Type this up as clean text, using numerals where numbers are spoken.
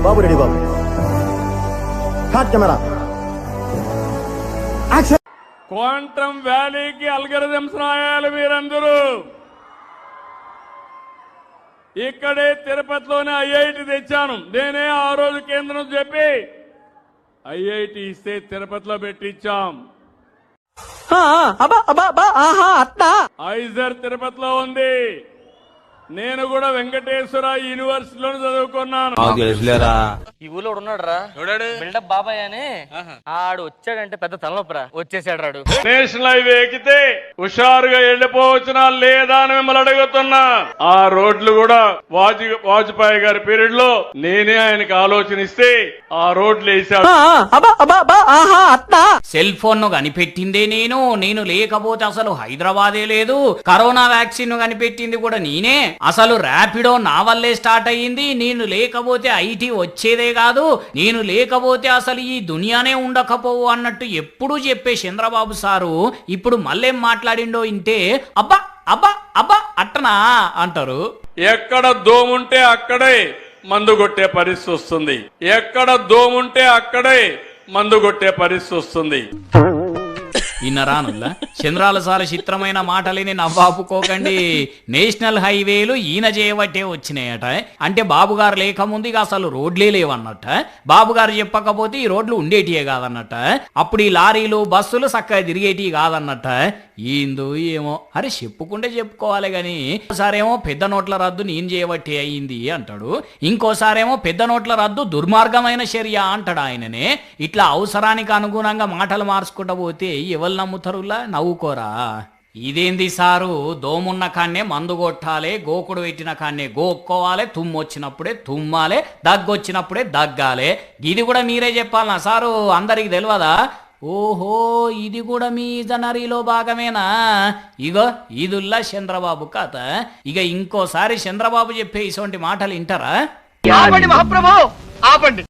బాబు ready బాబు. Short camera action. Quantum వ్యాలీకి algorithms రాయాలి మీరందరూ. ఇక్కడే తిరుపతిలోనే ఐఐటి తెచ్చాను నేనే. ఆ రోజు కేంద్రం చెప్పి ఐఐటి ఇస్తే తిరుపతిలో పెట్టించాం. ఐజర్ తిరుపతిలో ఉంది. నేను కూడా వెంకటేశ్వర యూనివర్సిటీలో చదువుకున్నాను. ఈ ఊళ్ళో ఉన్నాడు రా బిల్డప్ బాబాయ్ అని. ఆడు వచ్చాడంటే పెద్ద తలనొప్పరా. వచ్చేసాడు రాడు. నేషనల్ హైవే ఎక్కితే హుషారుగా వెళ్ళిపోవచ్చునా లేదా అని మిమ్మల్ని అడుగుతున్నా. ఆ రోడ్లు కూడా వాజ్పేయి గారి పీరియడ్ లో నేనే ఆయనకి ఆలోచన ఇస్తే ఆ రోడ్లు వేసాడు. సెల్ ఫోన్ ను కనిపెట్టిందే నేను లేకపోతే అసలు హైదరాబాదే లేదు. కరోనా వ్యాక్సిన్ ను కనిపెట్టింది కూడా నేనే. అసలు ర్యాపిడో నా వల్లే స్టార్ట్ అయ్యింది. నేను లేకపోతే ఐటీ వచ్చేదే కాదు. నేను లేకపోతే అసలు ఈ దునియానే ఉండకపోవు అన్నట్టు ఎప్పుడూ చెప్పే చంద్రబాబు సారు ఇప్పుడు మళ్ళేం మాట్లాడిండో ఇంటే అబ్బా అబ్బా అబ్బా అట్టనా అంటారు. ఎక్కడ దోముంటే అక్కడే మందు కొట్టే పరిస్థితి వస్తుంది. ఎక్కడ దోముంటే అక్కడే మందు కొట్టే పరిస్థితి వస్తుంది. ఇన్నరానుల్లా చంద్రాల సాల చిత్రమైన మాటలని నవ్వాపుకోకండి. నేషనల్ హైవేలు ఈయన చేయబట్టే వచ్చినాయట. అంటే బాబుగారు లేకముందు ఇక అసలు రోడ్లే లేవన్నట్ట. బాబుగారు చెప్పకపోతే ఈ రోడ్లు ఉండేటియే కాదన్నట్ట. అప్పుడు ఈ లారీలు బస్సులు చక్కగా తిరిగేటివి కాదన్నట్ట. ఏందో ఏమో అరే చెప్పుకుంటే చెప్పుకోవాలి గాని ఒకసారేమో పెద్ద నోట్ల రద్దు నేను చేయబట్టే అయింది అంటాడు. ఇంకోసారేమో పెద్ద నోట్ల రద్దు దుర్మార్గమైన చర్య అంటాడు ఆయననే. ఇట్లా అవసరానికి అనుగుణంగా మాటలు మార్చుకుంటూ పోతే ఎవరు నమ్ముతారులా? నవ్వుకోరా. ఇదేంది సారు, దోమున్న కాన్నే మందు కొట్టాలి, గోకుడు పెట్టిన కాన్నే గోక్కోవాలి, తుమ్మొచ్చినప్పుడే తుమ్మాలి, దగ్గొచ్చినప్పుడే దగ్గాలి. ఇది కూడా మీరే చెప్పాలనా సారు? అందరికి తెలియదా? ఓహో ఇది కూడా మీ జనరీలో భాగమేనా? ఇగో ఇదుల్లా చంద్రబాబు కథ. ఇక ఇంకోసారి చంద్రబాబు చెప్పే ఇటువంటి మాటలు వింటారా? మహాప్రభు ఆపండి.